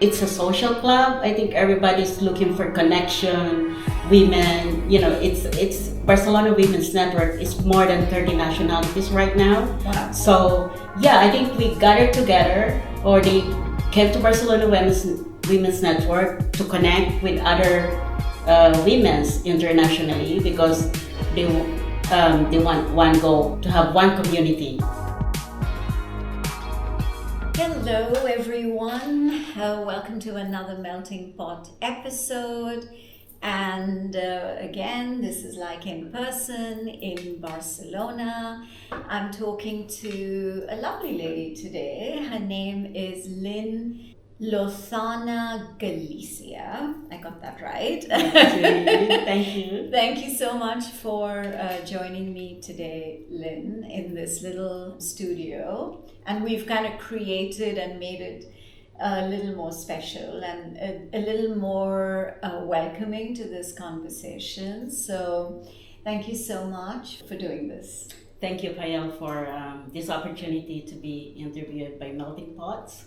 it's a social club. I think everybody's looking for connection. Women, it's Barcelona Women's Network is more than 30 nationalities right now. Wow. So yeah, I think we gathered together, or they came to Barcelona Women's Network to connect with other women's internationally, because they want one goal, to have one community. Hello everyone, welcome to another Melting Pot episode, and again this is like in person in Barcelona. I'm talking to a lovely lady today. Her name is Lyn Lozano Galicia. I got that right. Thank you. Thank you so much for joining me today, Lyn, in this little studio. And we've kind of created and made it a little more special and a little more welcoming to this conversation. So thank you so much for doing this. Thank you, Payal, for this opportunity to be interviewed by Melting Pots.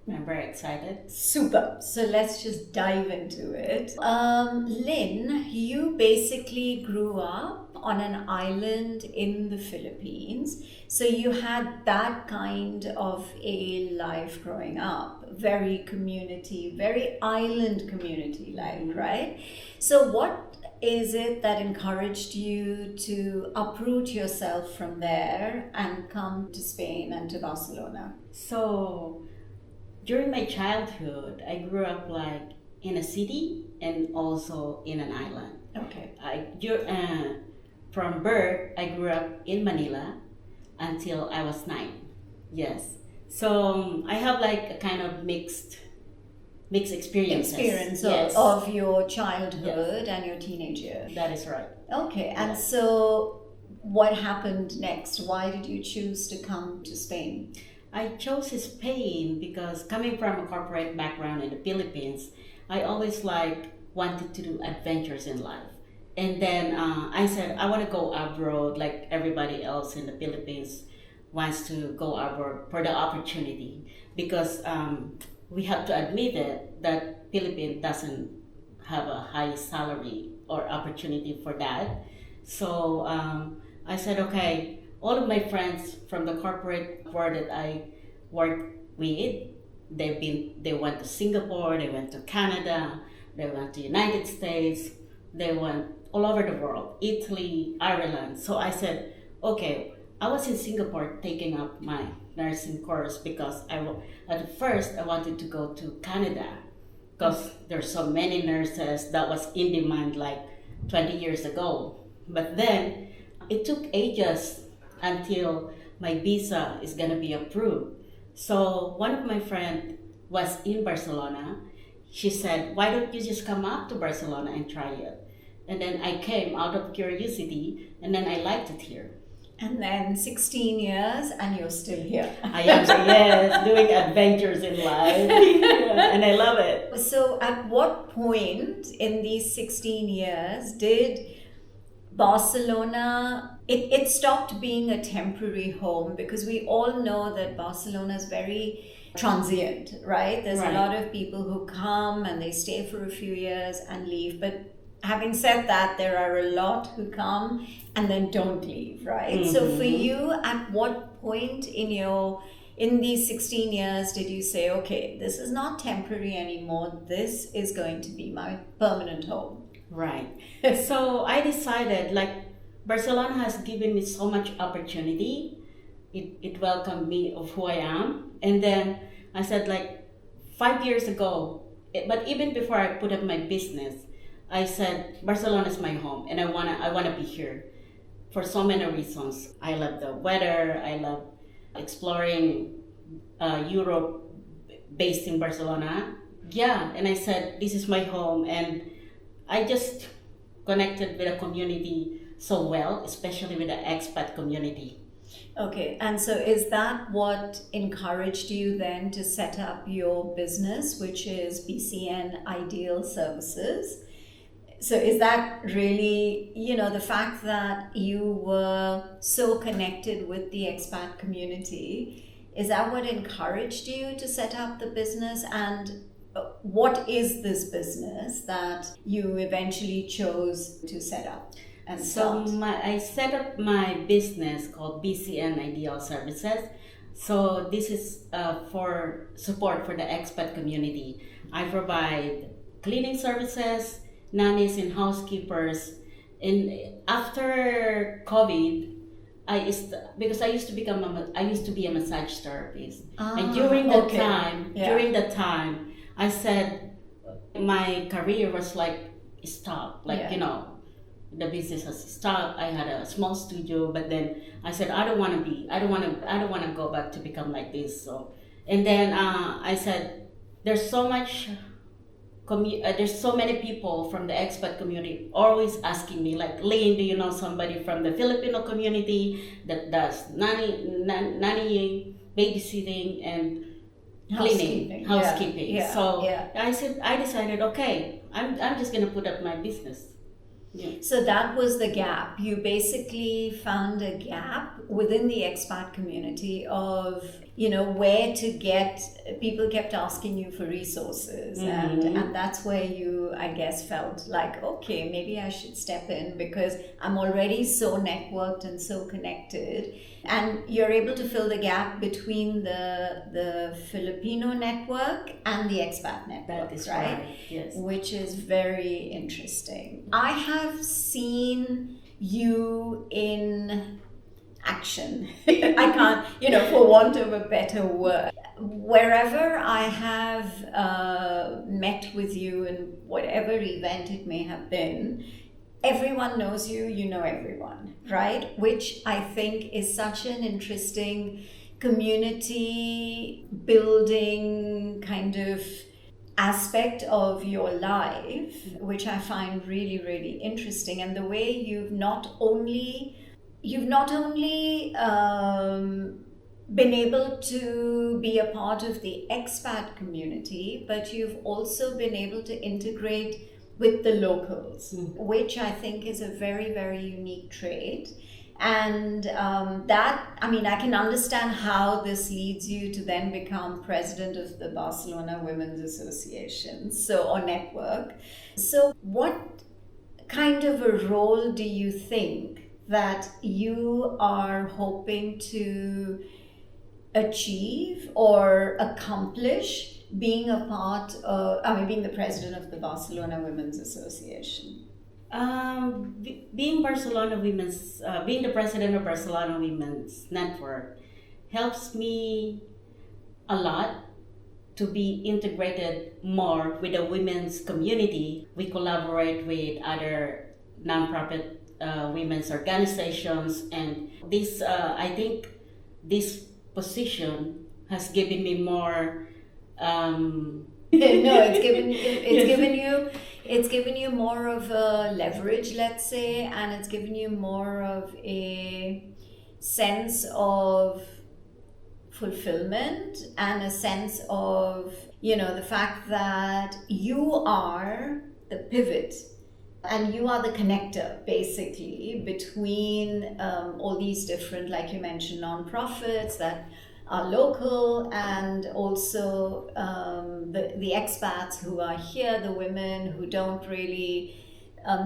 I'm very excited. Super. So let's just dive into it. Lyn, you basically grew up on an island in the Philippines. So you had that kind of a life growing up. Very island community life, right? So what is it that encouraged you to uproot yourself from there and come to Spain and to Barcelona? So during my childhood, I grew up like in a city and also in an island. Okay. From birth, I grew up in Manila until I was 9. Yes. So I have like a kind of mixed experiences. Yes. of your childhood and your teenage years. That is right. Okay. And so what happened next? Why did you choose to come to Spain? I chose Spain because, coming from a corporate background in the Philippines, I always wanted to do adventures in life. And then I said, I want to go abroad like everybody else in the Philippines wants to go abroad for the opportunity. Because we have to admit it, that Philippines doesn't have a high salary or opportunity for that. So I said, okay, all of my friends from the corporate world that I work with, they went to Singapore, they went to Canada, they went to United States, they went all over the world, Italy, Ireland. So I said, okay, I was in Singapore taking up my nursing course because at first I wanted to go to Canada because there's so many nurses that was in demand like 20 years ago. But then it took ages until my visa is gonna be approved. So one of my friends was in Barcelona. She said, why don't you just come up to Barcelona and try it? And then I came out of curiosity, and then I liked it here. And then 16 years and you're still here. I am, yes, doing adventures in life. Yeah, and I love it. So at what point in these 16 years did Barcelona, it stopped being a temporary home? Because we all know that Barcelona is very transient, right? There's a lot of people who come and they stay for a few years and leave. But having said that, there are a lot who come and then don't leave, right? Mm-hmm. So for you, at what point in these 16 years did you say, okay, this is not temporary anymore, this is going to be my permanent home? Right. So I decided, Barcelona has given me so much opportunity. It welcomed me of who I am. And then I said 5 years ago, but even before I put up my business, I said Barcelona is my home and I wanna be here for so many reasons. I love the weather, I love exploring Europe based in Barcelona. Yeah, and I said this is my home, and I just connected with the community so well, especially with the expat community. Okay, and so is that what encouraged you then to set up your business, which is BCN Ideal Services? So is that really, the fact that you were so connected with the expat community, is that what encouraged you to set up the business? And what is this business that you eventually chose to set up and So start? I set up my business called BCN Ideal Services. So this is for support for the expat community. I provide cleaning services, nannies and housekeepers. And after COVID, because I used to be a massage therapist, and during that okay. time, Yeah. during that time, I said my career was like stopped, like Yeah. the business has stopped. I had a small studio, but then I said I don't want to go back to become like this. So, and then I said there's so much there's so many people from the expat community always asking me, like, Lyn, do you know somebody from the Filipino community that does nannying, babysitting, and cleaning, Housekeeping. housekeeping? Yeah. So Yeah. I decided, okay, I'm just gonna put up my business. Yeah. So that was the gap. You basically found a gap within the expat community of, where to get, people kept asking you for resources. And that's where you, I guess, felt like, okay, maybe I should step in because I'm already so networked and so connected. And you're able to fill the gap between the Filipino network and the expat network, That is right? right. Yes. Which is very interesting. I have seen you in action. I can't, for want of a better word. Wherever I have met with you in whatever event it may have been, everyone knows you, you know everyone, right? Which I think is such an interesting community building kind of aspect of your life, which I find really, really interesting. And the way you've not only been able to be a part of the expat community, but you've also been able to integrate with the locals, which I think is a very, very unique trait. And I can understand how this leads you to then become president of the Barcelona Women's Association, or network. So what kind of a role do you think that you are hoping to achieve or accomplish being being the president of the Barcelona Women's Association? Being being the president of Barcelona Women's Network helps me a lot to be integrated more with the women's community. We collaborate with other nonprofit women's organizations, and I think this position has given me more. No, it's given you more of a leverage, let's say, and it's given you more of a sense of fulfillment and a sense of, the fact that you are the pivot and you are the connector, basically, between all these different, like you mentioned, nonprofits that are local, and also the expats who are here, the women who don't really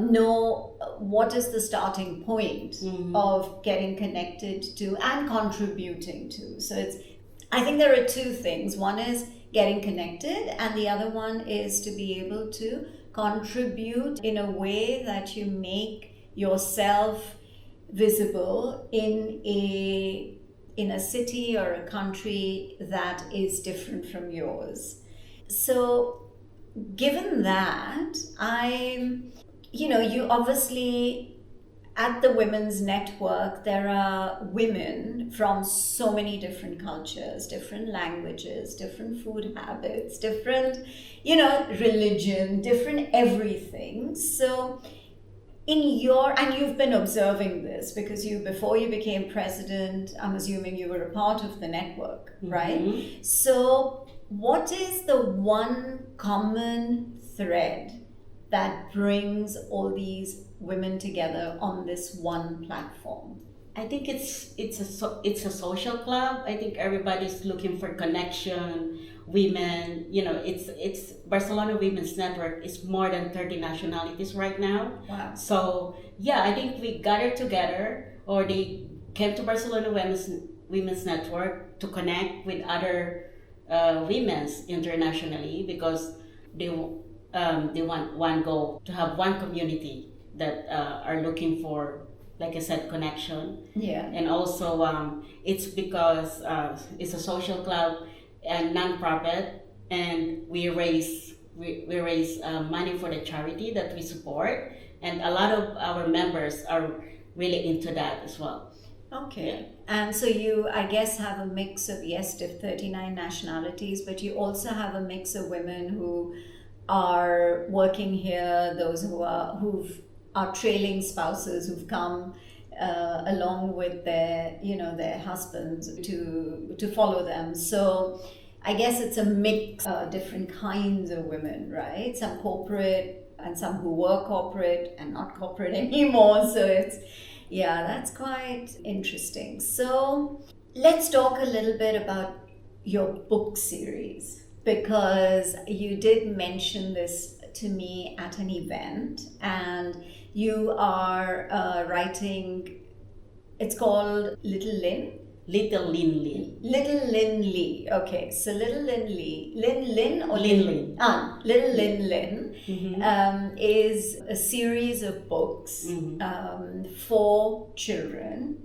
know what is the starting point of getting connected to and contributing to. So I think there are two things. One is getting connected, and the other one is to be able to contribute in a way that you make yourself visible in a city or a country that is different from yours. So given that, you obviously, at the Women's Network, there are women from so many different cultures, different languages, different food habits, different, religion, different everything. So and you've been observing this because before you became president, I'm assuming you were a part of the network, right? So what is the one common thread that brings all these women together on this one platform? I think it's a social club. I think everybody's looking for connection. Women, it's Barcelona Women's Network is more than 30 nationalities right now. Wow. So yeah, I think we gathered together, or they came to Barcelona Women's Network to connect with other women's internationally, because they want one goal, to have one community that are looking for, like I said, connection. Yeah. And also it's because it's a social club and non-profit, and we raise money for the charity that we support, and a lot of our members are really into that as well. Okay. Yeah. And so you, I guess, have a mix of, yes, the 39 nationalities, but you also have a mix of women who are working here, those who are trailing spouses who've come along with their husbands to follow them. So I guess it's a mix of different kinds of women, right? Some corporate and some who were corporate and not corporate anymore. So that's quite interesting. So let's talk a little bit about your book series, because you did mention this to me at an event, and you are writing, it's called Little Lyn? Little Lyn Lee. Little Lyn Lee. Okay, so Little Lyn Lee. Lyn or Lyn Lyn. Little Lyn Lyn Mm-hmm. is a series of books for children.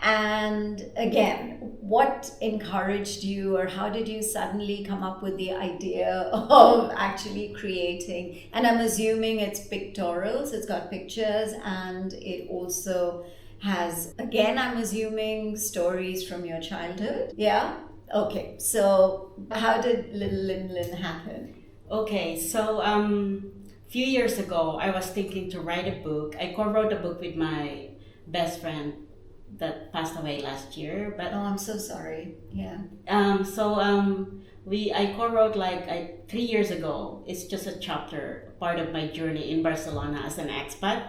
And again, what encouraged you, or how did you suddenly come up with the idea of actually creating? And I'm assuming it's pictorial, so it's got pictures, and it also has, again, I'm assuming, stories from your childhood. Yeah? Okay, so how did Little Lyn Lyn happen? Okay, so few years ago, I was thinking to write a book. I co-wrote a book with my best friend that passed away last year. But Oh, I'm so sorry. Yeah. I co-wrote 3 years ago. It's just a chapter, part of my journey in Barcelona as an expat.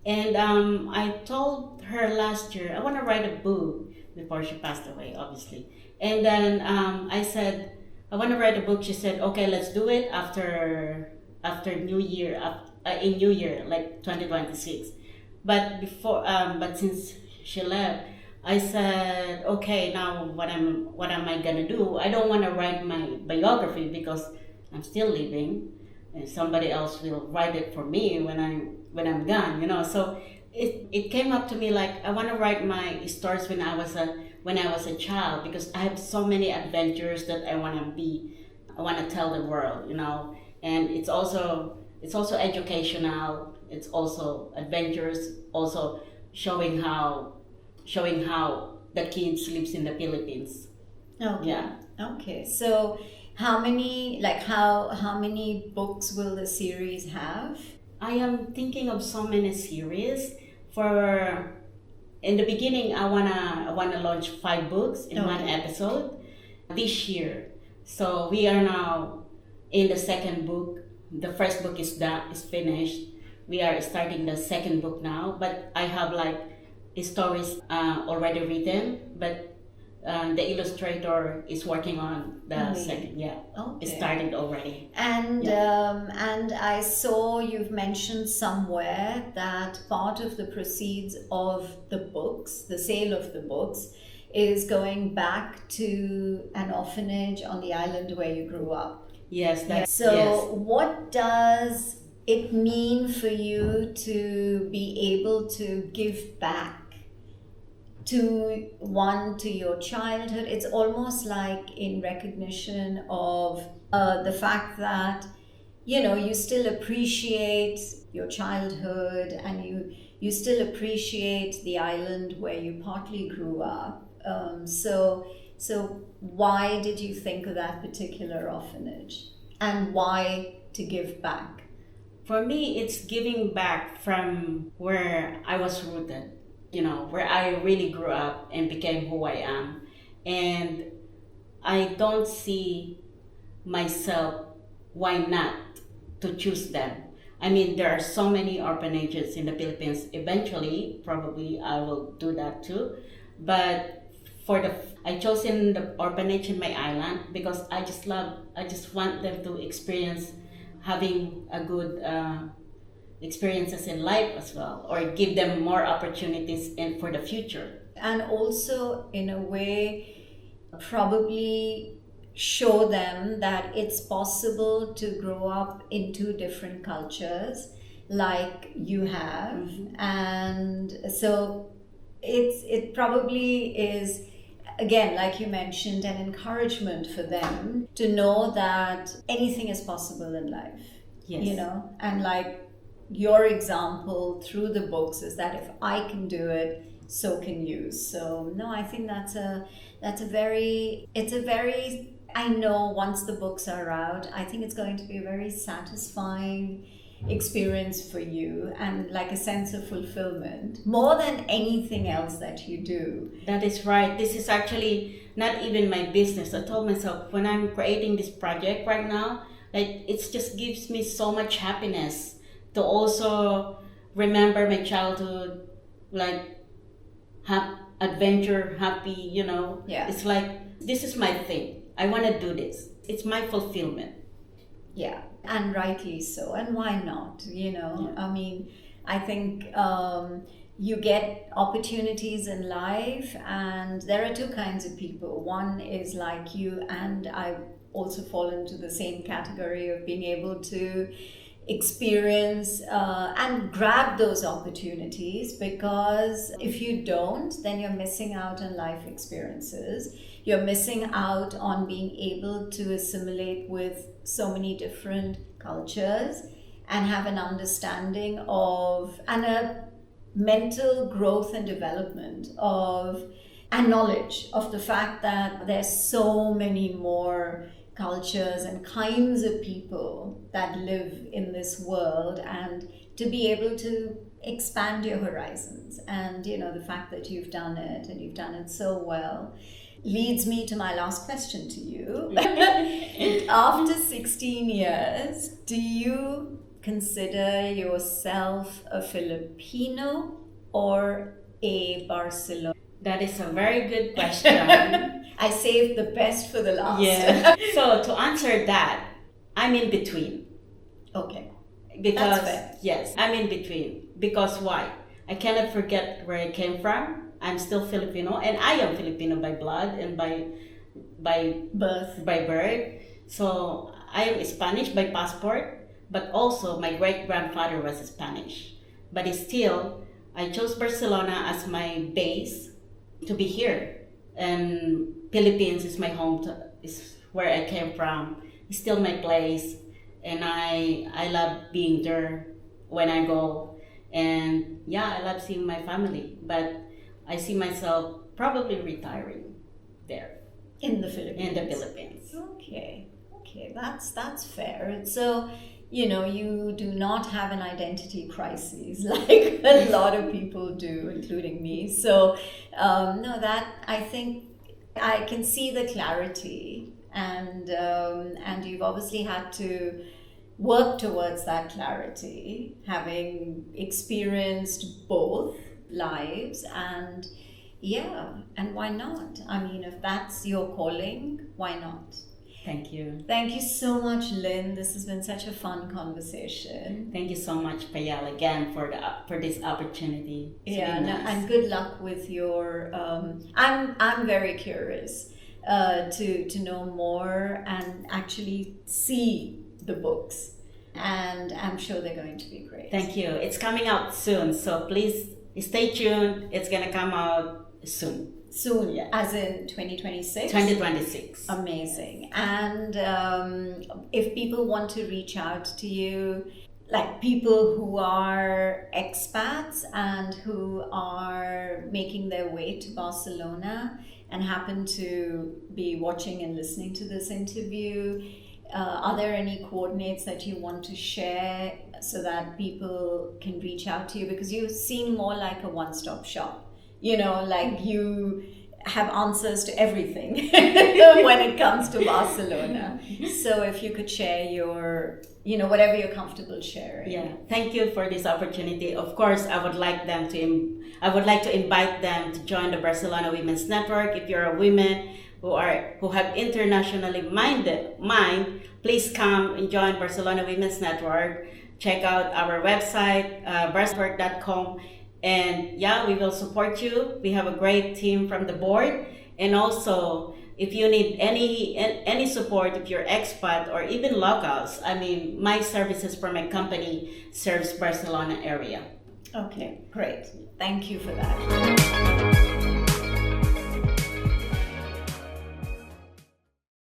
And I told her last year I want to write a book, before she passed away, obviously. And then I said I want to write a book. She said, okay, let's do it after New Year, in New Year, like 2026. But since she left, I said, okay, now what am I gonna do? I don't want to write my biography because I'm still living, and somebody else will write it for me when I'm gone. So it came up to me like I want to write my stories when I was a child, because I have so many adventures that I want to tell the world, and it's also educational, it's also adventures, also showing how the kids lives in the Philippines. Okay. Yeah. Okay. So how many books will the series have? I am thinking of so many series. In the beginning, I wanna launch 5 books in one episode this year. So we are now in the second book. The first book is finished. We are starting the second book now, but I have stories already written, but the illustrator is working on the second. Yeah, Okay. it started already. And and I saw you've mentioned somewhere that part of the proceeds of the books, the sale of the books, is going back to an orphanage on the island where you grew up. Yes, that's So yes. what does it mean for you to be able to give back to your childhood? It's almost like in recognition of the fact that you still appreciate your childhood, and you still appreciate the island where you partly grew up. So why did you think of that particular orphanage, and why to give back? For me, it's giving back from where I was rooted, where I really grew up and became who I am. And I don't see myself, why not, to choose them. I mean, there are so many orphanages in the Philippines. Eventually, probably I will do that too. But for the I chosen the orphanage in my island because I just want them to experience having a good experiences in life as well, or give them more opportunities in for the future. And also, in a way, probably show them that it's possible to grow up in two different cultures like you have. And so it probably is, again, like you mentioned, an encouragement for them to know that anything is possible in life. Yes. You know, and like your example through the books is that if I can do it, so can you. So no, I think it's a very, I know once the books are out, I think it's going to be a very satisfying experience for you, and like a sense of fulfillment more than anything else that you do. That is right. This is actually not even my business. I told myself when I'm creating this project right now, like it just gives me so much happiness to also remember my childhood, like have adventure, happy, you know. Yeah. It's like this is my thing. I want to do this. It's my fulfillment. Yeah, and rightly so. And why not? You know, Yeah. I mean, I think you get opportunities in life, and there are two kinds of people. One is like you, and I also fall into the same category of being able to experience and grab those opportunities, because if you don't, then you're missing out on life experiences. You're missing out on being able to assimilate with so many different cultures and have an understanding of, and a mental growth and development of, and knowledge of the fact that there's so many more cultures and kinds of people that live in this world, and to be able to expand your horizons. And you know, the fact that you've done it, and you've done it so well, leads me to my last question to you. After 16 years, do you consider yourself a Filipino or a Barcelona? That is a very good question. I saved the best for the last. Yeah. So to answer that, I'm in between. Okay. Because That's fair. yes, I'm in between. Because why? I cannot forget where I came from. I'm still Filipino, and I am Filipino by blood and by birth. So I am Spanish by passport, but also my great grandfather was Spanish. But still, I chose Barcelona as my base to be here, and Philippines is my home. Is where I came from. It's still my place, and I love being there when I go. And yeah, I love seeing my family, but I see myself probably retiring there In the Philippines. in the Philippines. Okay, that's fair. So, you know, you do not have an identity crisis like a lot of people do, including me. So, no, that I think I can see the clarity, and you've obviously had to work towards that clarity, having experienced both lives. And yeah, and why not? I mean, if that's your calling, why not? Thank you. Thank you so much, Lyn. This has been such a fun conversation. Thank you so much, Payal, again for this opportunity. It's Yeah, really no, nice. and good luck with your. I'm very curious to know more and actually see the books, and I'm sure they're going to be great. Thank you. It's coming out soon, so please stay tuned. It's gonna come out soon. Soon, Yeah. as in 2026? 2026. Amazing. And if people want to reach out to you, like people who are expats and who are making their way to Barcelona and happen to be watching and listening to this interview, are there any coordinates that you want to share so that people can reach out to you? Because you seem more like a one-stop shop. You know, like you have answers to everything when it comes to Barcelona. So if you could share your whatever you're comfortable sharing. Yeah, thank you for this opportunity. Of course, I would like to invite them to join the Barcelona Women's Network. If you're a woman who have internationally mind, please come and join Barcelona Women's Network. Check out our website, barcelonanetwork.com, and yeah, we will support you. We have a great team from the board, and also if you need any support, if you're expat or even locals, I mean, my services from my company serves Barcelona area. Okay, great. Thank you for that.